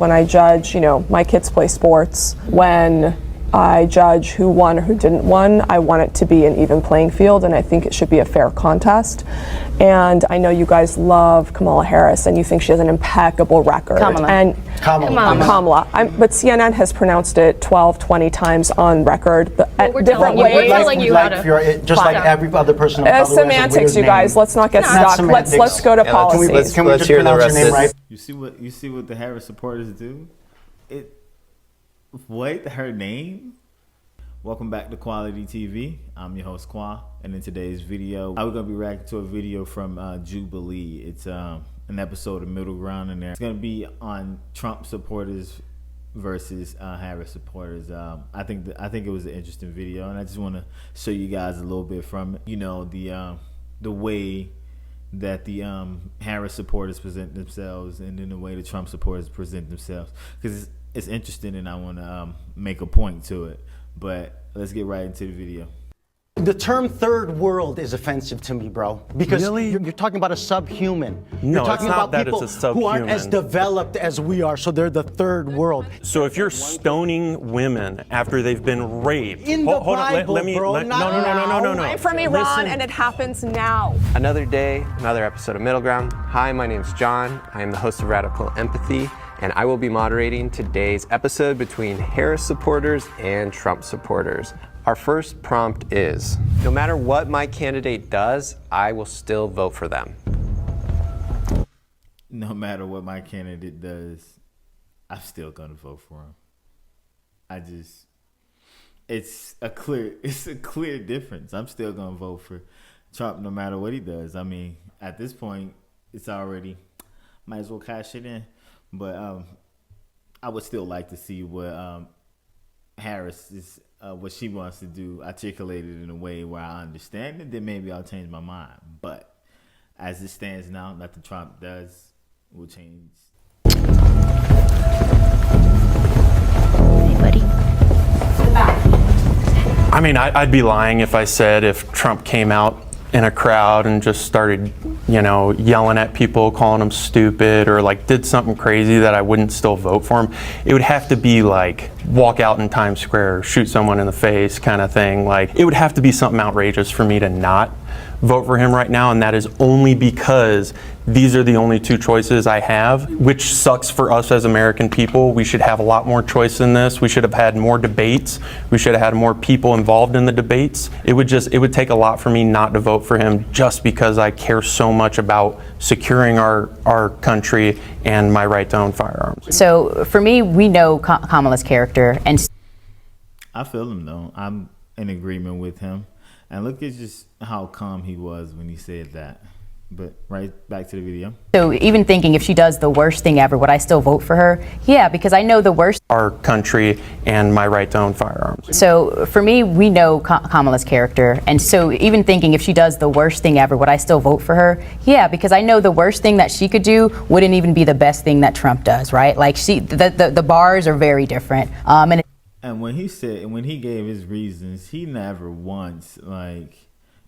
When I judge, my kids play sports. When I judge who won or who didn't win, I want it to be an even playing field, and I think it should be a fair contest. And I know you guys love Kamala Harris, and you think she has an impeccable record. Kamala. But CNN has pronounced it 12, 20 times on record. We're telling you how to. Just like every other person. Semantics, you guys. Let's not get stuck. Let's go to policies. Can we just pronounce your name right? You see what the Harris supporters do? Her name? Welcome back to Quality TV. I'm your host Qua, and in today's video, we're gonna be reacting to a video from Jubilee. It's an episode of Middle Ground in there. It's gonna be on Trump supporters versus Harris supporters. I think it was an interesting video, and I just want to show you guys a little bit from it. The way that the Harris supporters present themselves, and then the way the Trump supporters present themselves, because it's interesting, and I want to make a point to it. But let's get right into the video. The term third world is offensive to me, bro. Because you're talking about a subhuman. No, you're talking it's not about that people it's a subhuman. who aren't as developed as we are, so they're the third world. So if you're stoning women after they've been raped, in the Bible, bro, no. I'm from Iran, and it happens now. Another day, another episode of Middle Ground. Hi, my name's John. I am the host of Radical Empathy, and I will be moderating today's episode between Harris supporters and Trump supporters. Our first prompt is, no matter what my candidate does, I will still vote for them. No matter what my candidate does, I'm still gonna vote for him. It's a clear difference. I'm still gonna vote for Trump no matter what he does. I mean, at this point, it's already, might as well cash it in. But I would still like to see what Harris is, what she wants to do, articulated in a way where I understand it. Then maybe I'll change my mind. But as it stands now, nothing Trump does will change. Anybody? I mean, I'd be lying if I said if Trump came out in a crowd and just started, yelling at people, calling them stupid, or did something crazy, that I wouldn't still vote for him. It would have to be like walk out in Times Square, shoot someone in the face kind of thing. It would have to be something outrageous for me to not vote for him right now, and that is only because these are the only two choices I have, which sucks for us as American people. We should have a lot more choice in this. We should have had more debates. We should have had more people involved in the debates. It would take a lot for me not to vote for him, just because I care so much about securing our country and my right to own firearms. So for me, we know Kamala's character, and I feel him though. I'm in agreement with him. And look at just how calm he was when he said that. But right back to the video. So even thinking if she does the worst thing ever, would I still vote for her? Yeah, because I know the worst. Our country and my right to own firearms. So for me, we know Kamala's character. And so even thinking if she does the worst thing ever, would I still vote for her? Yeah, because I know the worst thing that she could do wouldn't even be the best thing that Trump does, right? The bars are very different. And when he gave his reasons, he never once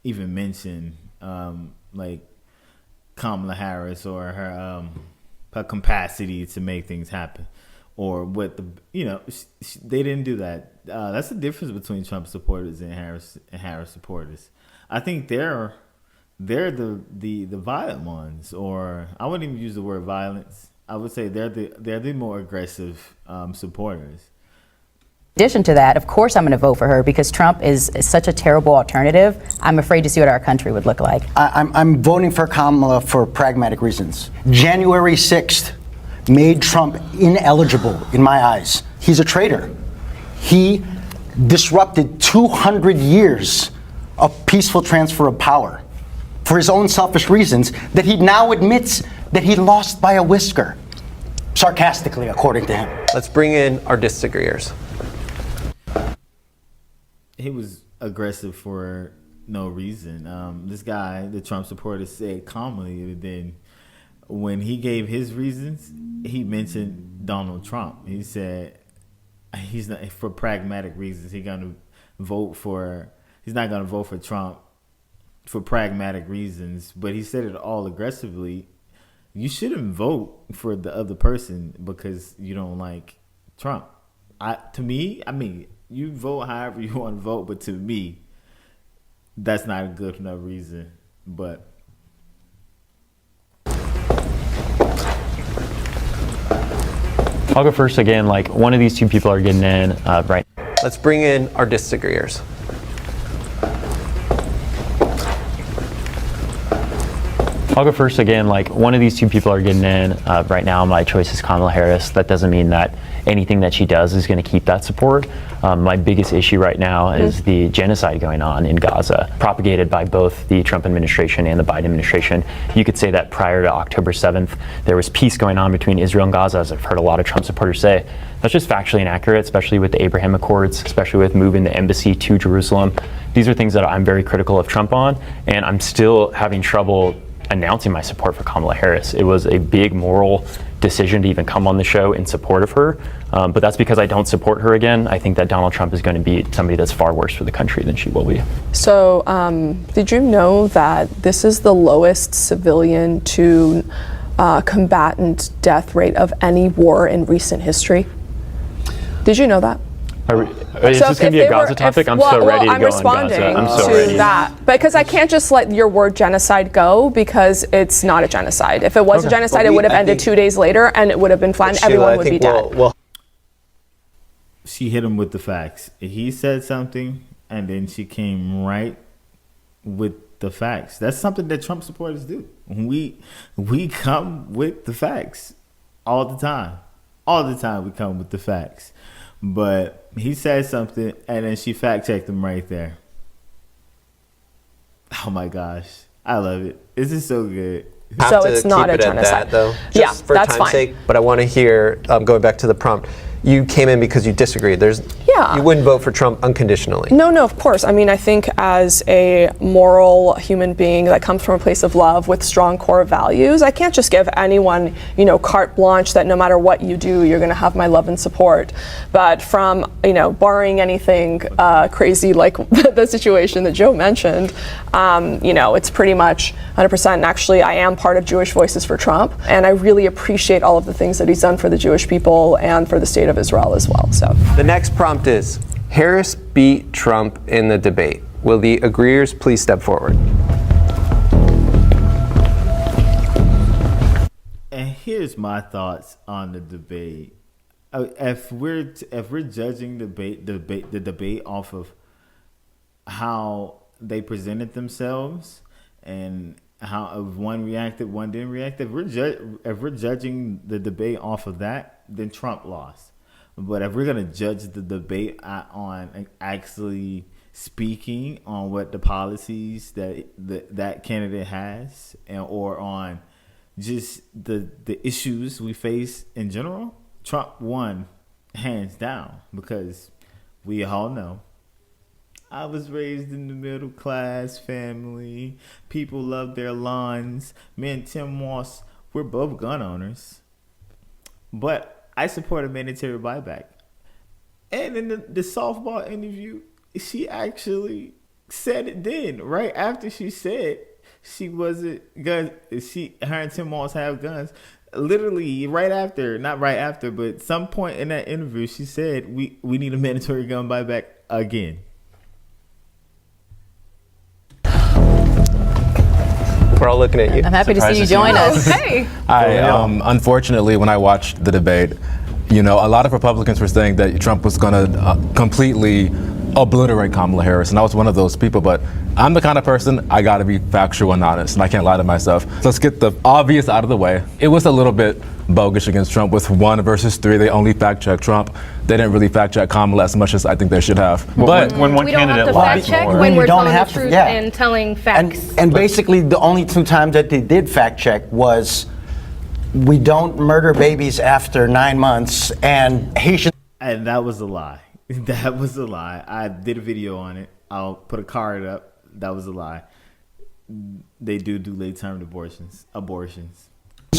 even mentioned Kamala Harris or her capacity to make things happen, or what they didn't do that. That's the difference between Trump supporters and Harris supporters. I think they're the violent ones, or I wouldn't even use the word violence. I would say they're the more aggressive supporters. In addition to that, of course I'm going to vote for her, because Trump is such a terrible alternative. I'm afraid to see what our country would look like. I'm voting for Kamala for pragmatic reasons. January 6th made Trump ineligible in my eyes. He's a traitor. He disrupted 200 years of peaceful transfer of power for his own selfish reasons that he now admits that he lost by a whisker. Sarcastically, according to him. Let's bring in our disagreeers. He was aggressive for no reason. This guy, the Trump supporter, said calmly, and then when he gave his reasons, he mentioned Donald Trump. He said he's not, for pragmatic reasons, he's not going to vote for Trump for pragmatic reasons, but he said it all aggressively you shouldn't vote for the other person because you don't like Trump. To me, I mean, you vote however you want to vote, but to me, that's not a good enough reason. But I'll go first again. Like, one of these two people are getting in right. Let's bring in our disagreeers. I'll go first again. Like, one of these two people are getting in right now. My choice is Kamala Harris. That doesn't mean that anything that she does is going to keep that support. My biggest issue right now is the genocide going on in Gaza, propagated by both the Trump administration and the Biden administration. You could say that prior to October 7th, there was peace going on between Israel and Gaza, as I've heard a lot of Trump supporters say. That's just factually inaccurate, especially with the Abraham Accords, especially with moving the embassy to Jerusalem. These are things that I'm very critical of Trump on, and I'm still having trouble announcing my support for Kamala Harris. It was a big moral decision to even come on the show in support of her, but that's because I don't support her again. I think that Donald Trump is going to be somebody that's far worse for the country than she will be. So, did you know that this is the lowest civilian to combatant death rate of any war in recent history? Did you know that? Is this going to be a Gaza topic? I'm so ready to go on Gaza. I'm so ready. That because I can't just let your word genocide go because it's not a genocide. If it was a genocide, it would have ended 2 days later and it would have been fine. Everyone would be dead. she hit him with the facts. He said something, and then she came right with the facts. That's something that Trump supporters do. We come with the facts all the time. All the time we come with the facts. But he said something, and then she fact-checked him right there. Oh, my gosh. I love it. This is so good. So it's not a genocide. That, though, just for time's sake. But I want to hear, going back to the prompt, you came in because you disagreed. You wouldn't vote for Trump unconditionally. No, of course. I mean, I think as a moral human being that comes from a place of love with strong core values, I can't just give anyone, carte blanche that no matter what you do, you're going to have my love and support. But from, barring anything crazy like the situation that Joe mentioned, it's pretty much 100%. And actually, I am part of Jewish Voices for Trump, and I really appreciate all of the things that he's done for the Jewish people and for the state of Israel as well. So the next prompt is, Harris beat Trump in the debate. Will the agreeers please step forward? And here's my thoughts on the debate. If we're judging the debate off of how they presented themselves and how if one reacted, one didn't react, if we're judging the debate off of that, then Trump lost. But if we're going to judge the debate on actually speaking on what the policies that candidate has, or on just the issues we face in general, Trump won hands down, because we all know I was raised in the middle class family. People love their lawns. Me and Tim Moss, we're both gun owners. But I support a mandatory buyback. And in the softball interview, she actually said it then. Right after she said she wasn't guns, her and Tim Moss have guns. Literally right after, not right after, but some point in that interview, she said we need a mandatory gun buyback again. We're all looking at you. I'm happy to see you join us. Hey. Unfortunately, when I watched the debate, a lot of Republicans were saying that Trump was going to completely obliterate Kamala Harris, and I was one of those people. But I'm the kind of person, I got to be factual and honest, and I can't lie to myself. So let's get the obvious out of the way. It was a little bit bogus against Trump with 1 versus 3. They only fact-checked Trump. They didn't really fact-check Kamala as much as I think they should have. But when one candidate lies, fact-check when we're don't telling have the to, truth yeah. and telling facts. And basically the only 2 times that they did fact-check was, we don't murder babies after 9 months, and Haitian. And that was a lie. That was a lie. I did a video on it. I'll put a card up. That was a lie. They do late-term abortions.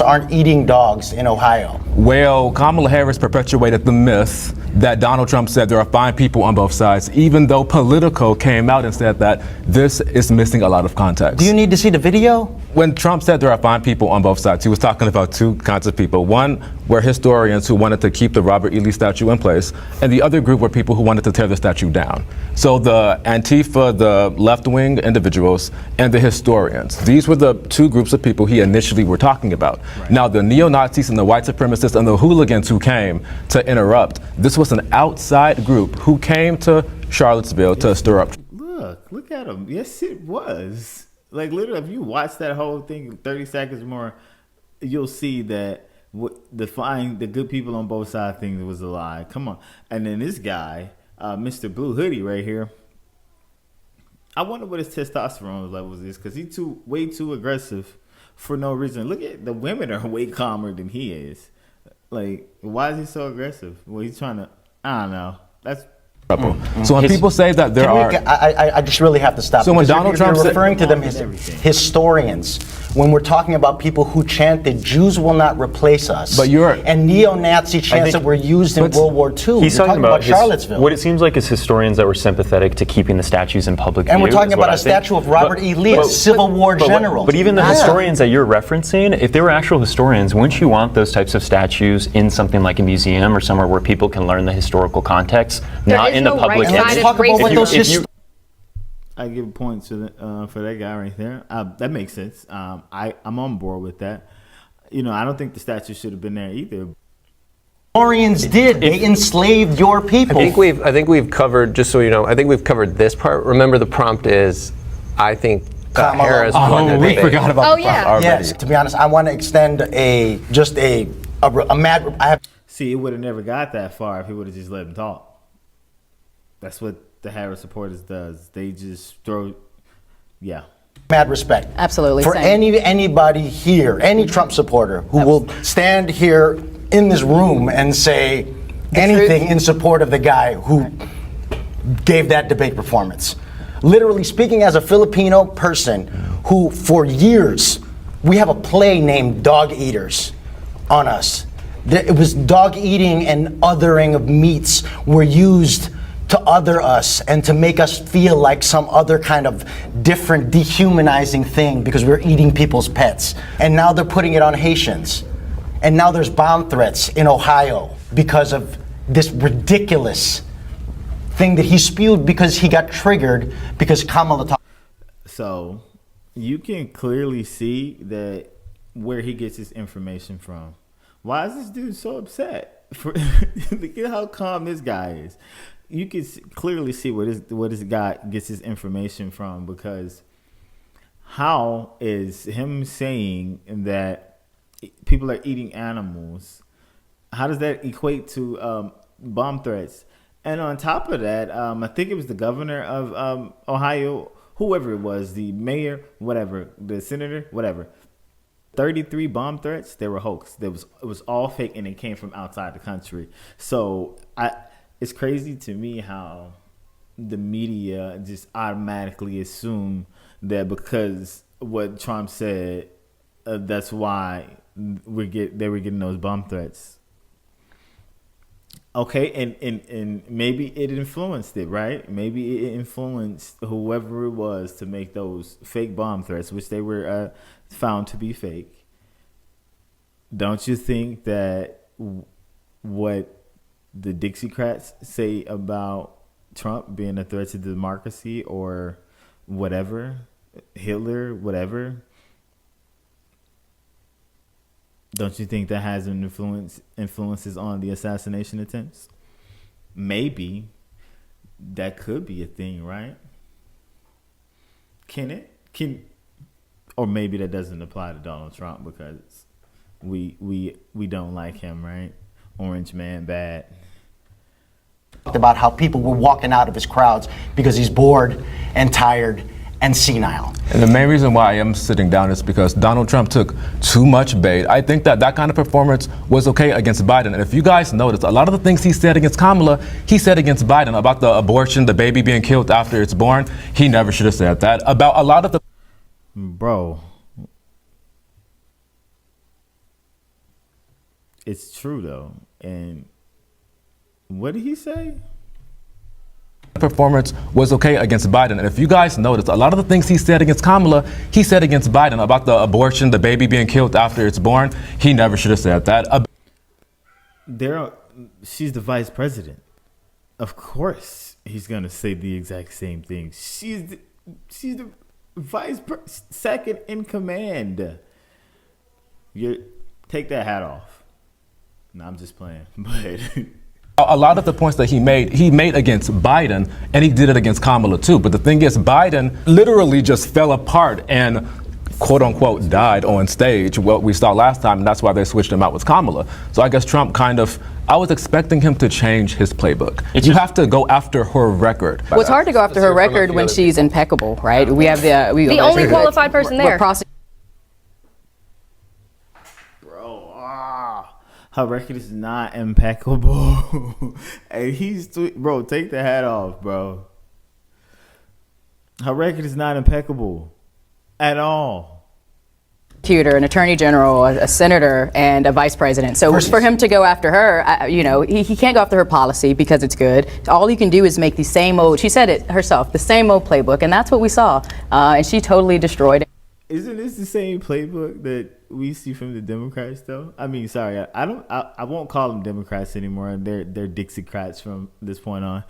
Aren't eating dogs in Ohio. Well, Kamala Harris perpetuated the myth that Donald Trump said there are fine people on both sides, even though Politico came out and said that this is missing a lot of context. Do you need to see the video? when Trump said there are fine people on both sides, he was talking about two kinds of people. One were historians who wanted to keep the Robert E. Lee statue in place, and the other group were people who wanted to tear the statue down. So the Antifa, the left-wing individuals, and the historians. These were the two groups of people he initially were talking about. Right. Now, the neo-Nazis and the white supremacists and the hooligans who came to interrupt, this was an outside group who came to Charlottesville to stir up. Look at him. Yes, it was. Like, literally, if you watch that whole thing in 30 seconds more, you'll see that the good people on both sides things was a lie. Come on. And then this guy, Mr. Blue Hoodie right here, I wonder what his testosterone levels is, because he's way too aggressive for no reason. Look at the women are way calmer than he is. Like, why is he so aggressive? Well, he's trying to, I don't know. That's So when people say that there are, I just really have to stop. So when Donald Trump you're referring to them as historians, when we're talking about people who chanted "Jews will not replace us," and neo-Nazi chants that were used in World War II. He's talking about Charlottesville. What it seems like is historians that were sympathetic to keeping the statues in public view. And we're talking about a statue of Robert E. Lee, a Civil War general. But even the historians that you're referencing, if they were actual historians, wouldn't you want those types of statues in something like a museum or somewhere where people can learn the historical context, not in the public? I give a point to for that guy right there. That makes sense. I'm on board with that. You know, I don't think the statue should have been there either. Historians did. They enslaved your people. I think we've covered, just so you know, I think we've covered this part. Remember, the prompt is, I think Harris won the debate. We forgot about the prompt already. Yes, to be honest, I want to extend a mad. See, it would have never got that far if he would have just let him talk. That's what the Harris supporters does. They just throw, mad respect. Absolutely. For anybody here, any Trump supporter who will stand here in this room and say anything in support of the guy who gave that debate performance. Literally speaking as a Filipino person who for years, we have a play named Dog Eaters on us. It was dog eating and othering of meats were used to other us and to make us feel like some other kind of different dehumanizing thing because we're eating people's pets. And now they're putting it on Haitians. And now there's bomb threats in Ohio because of this ridiculous thing that he spewed because he got triggered because Kamala talked. So you can clearly see that where he gets his information from. Why is this dude so upset? Look at how calm this guy is. You can clearly see where this guy gets his information from, because how is him saying that people are eating animals, how does that equate to bomb threats? And on top of that, I think it was the governor of Ohio, whoever it was, the mayor, whatever, the senator, whatever. 33 bomb threats, they were hoax. It was all fake, and it came from outside the country. So it's crazy to me how the media just automatically assume that because what Trump said, that's why they were getting those bomb threats. Okay, and maybe it influenced it, right? Maybe it influenced whoever it was to make those fake bomb threats, which they were found to be fake. Don't you think that what the Dixiecrats say about Trump being a threat to democracy or whatever, Hitler, whatever, don't you think that has an influences on the assassination attempts? Maybe that could be a thing, right? Or maybe that doesn't apply to Donald Trump because we don't like him, right? Orange man bad. About how people were walking out of his crowds because he's bored and tired and senile. And the main reason why I am sitting down is because Donald Trump took too much bait. I think that kind of performance was okay against Biden. And if you guys notice, a lot of the things he said against Kamala, he said against Biden. About the abortion, the baby being killed after it's born, he never should have said that. About a lot of the... Bro. It's true, though. And what did he say? performance was okay against Biden. And if you guys notice, a lot of the things he said against Kamala, he said against Biden about the abortion, the baby being killed after it's born. He never should have said that. She's the vice president. Of course, he's gonna say the exact same thing. She's the second in command. Take that hat off. No, I'm just playing. But a lot of the points that he made against Biden, and he did it against Kamala too. But the thing is, Biden literally just fell apart and quote unquote died on stage, what we saw last time, and that's why they switched him out with Kamala. So I guess Trump I was expecting him to change his playbook. You have to go after her record. Well, it's hard to go after her record when she's impeccable, right? We have the only qualified person there. Her record is not impeccable. And bro, take the hat off, bro. Her record is not impeccable at all. An attorney general, a senator, and a vice president. So for him to go after her, he can't go after her policy because it's good. All you can do is make the same old, she said it herself, the same old playbook, and that's what we saw. And she totally destroyed it. Isn't this the same playbook that we see from the Democrats, though? I mean, sorry, I won't call them Democrats anymore. They're Dixiecrats from this point on.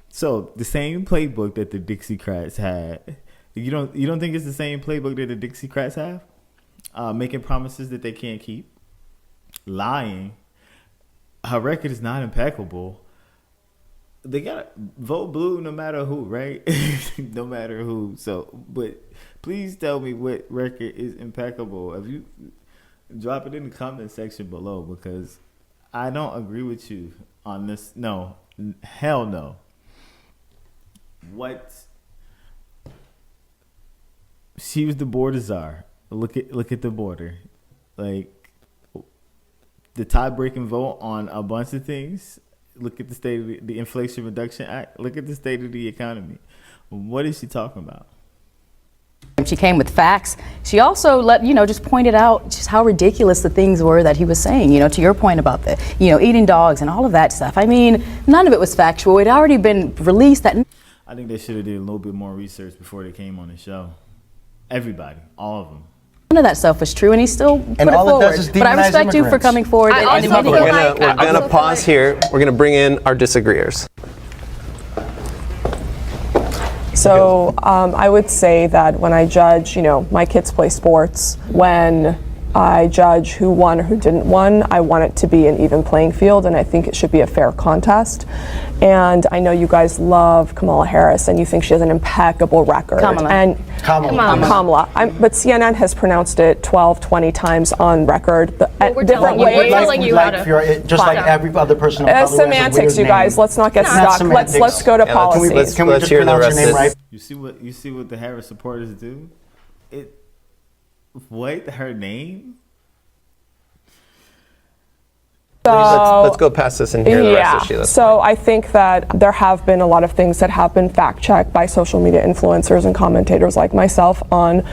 So the same playbook that the Dixiecrats had. You don't think it's the same playbook that the Dixiecrats have? Making promises that they can't keep, lying. Her record is not impeccable. They gotta vote blue no matter who, right? No matter who. So, but please tell me what record is impeccable. If you drop it in the comment section below, because I don't agree with you on this. No, hell no. What? She was the border czar. Look at the border, like the tie-breaking vote on a bunch of things. Look at the state of the Inflation Reduction Act. Look at the state of the economy. What is she talking about? She came with facts. She also just pointed out just how ridiculous the things were that he was saying, to your point about the, eating dogs and all of that stuff. I mean, none of it was factual. It had already been released. I think they should have did a little bit more research before they came on the show. Everybody, all of them. None of that stuff was true, and he still put it all it forward. does is But I respect you for coming forward. I and also feel admitting like- We're gonna pause here. We're gonna bring in our disagreeers. So I would say that when I judge, my kids play sports, when I judge who won or who didn't win, I want it to be an even playing field, and I think it should be a fair contest. And I know you guys love Kamala Harris, and you think she has an impeccable record. Kamala. But CNN has pronounced it 12, 20 times on record, we're different telling you. ways. We're telling you how to. Just like every other person. Semantics, you guys. Let's not get stuck. Let's go to policies. Can we just hear the pronounce rest your name of right? You see what the Harris supporters do? Her name? Let's go past this and hear the rest of Sheila's. So I think that there have been a lot of things that have been fact-checked by social media influencers and commentators like myself on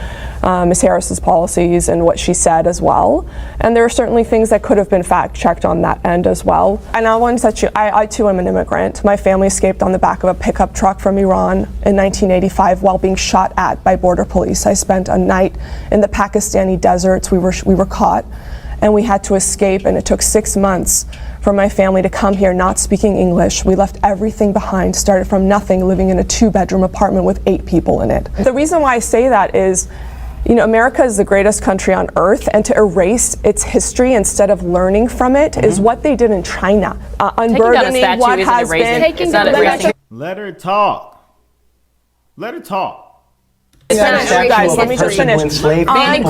Ms. Harris's policies and what she said as well. And there are certainly things that could have been fact-checked on that end as well. And I want to touch you. I too am an immigrant. My family escaped on the back of a pickup truck from Iran in 1985 while being shot at by border police. I spent a night in the Pakistani deserts. We were caught. And we had to escape, and it took 6 months for my family to come here not speaking English. We left everything behind, started from nothing, living in a 2-bedroom apartment with 8 people in it. The reason why I say that is, America is the greatest country on earth, and to erase its history instead of learning from it is what they did in China. Unburdening what has been. Let her talk. Let her talk. Let me just finish. Unburdening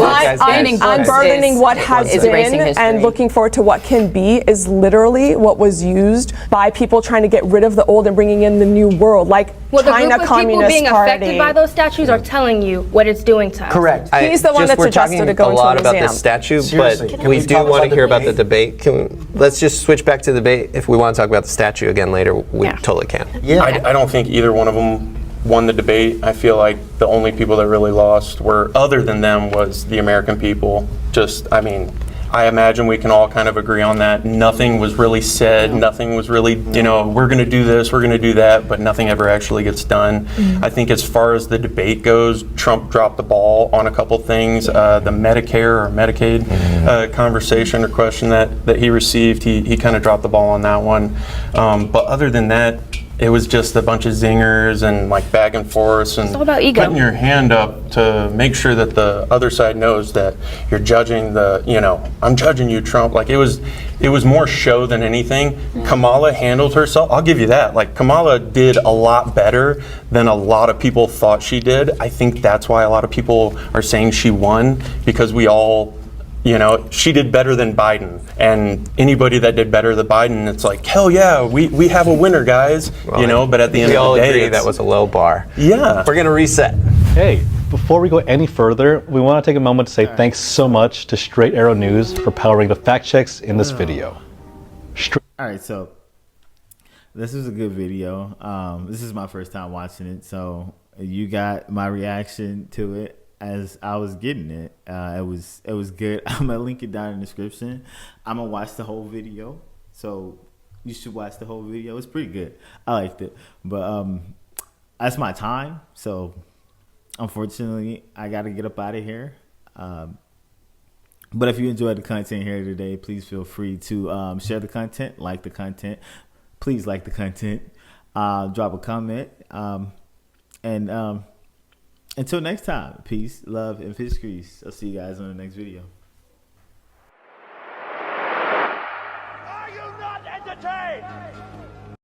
what has been and looking forward to what can be is literally what was used by people trying to get rid of the old and bringing in the new world, like China Communist Party. The group of people being affected by those statues are telling you what it's doing to us. Correct. He's the one that suggested to go into a museum. We're talking a lot about the statue, Seriously, but we do want to hear about the debate. Let's just switch back to the debate. If we want to talk about the statue again later, we totally can. Yeah. I don't think either one of them won the debate. I feel like the only people that really lost other than them, was the American people. I I imagine we can all kind of agree on that. Nothing was really said. Nothing was really, we're going to do this, we're going to do that, but nothing ever actually gets done. I think as far as the debate goes, Trump dropped the ball on a couple things. The Medicare or Medicaid conversation or question that he received, he kind of dropped the ball on that one. But other than that, it was just a bunch of zingers and like back and forth and all about ego. putting your hand up to make sure that the other side knows that you're judging I'm judging you, Trump. Like it was more show than anything. Kamala handled herself. I'll give you that. Like Kamala did a lot better than a lot of people thought she did. I think that's why a lot of people are saying she won, because we all, she did better than Biden. And anybody that did better than Biden, it's like, hell yeah, we have a winner, guys. Well, but at the end we of all the day, agree that was a low bar. Yeah. We're going to reset. Hey, before we go any further, we want to take a moment to say thanks so much to Straight Arrow News for powering the fact checks in this video. All right, so this was a good video. This is my first time watching it, so you got my reaction to it as I was getting it. It was good. I'm gonna link it down in the description. I'm gonna watch the whole video, so you should watch the whole video. It's pretty good. I liked it, but that's my time. So unfortunately, I got to get up out of here. But if you enjoyed the content here today, please feel free to share the content, like the content. Please like the content. Drop a comment. And until next time, peace, love, and fish grease. I'll see you guys on the next video.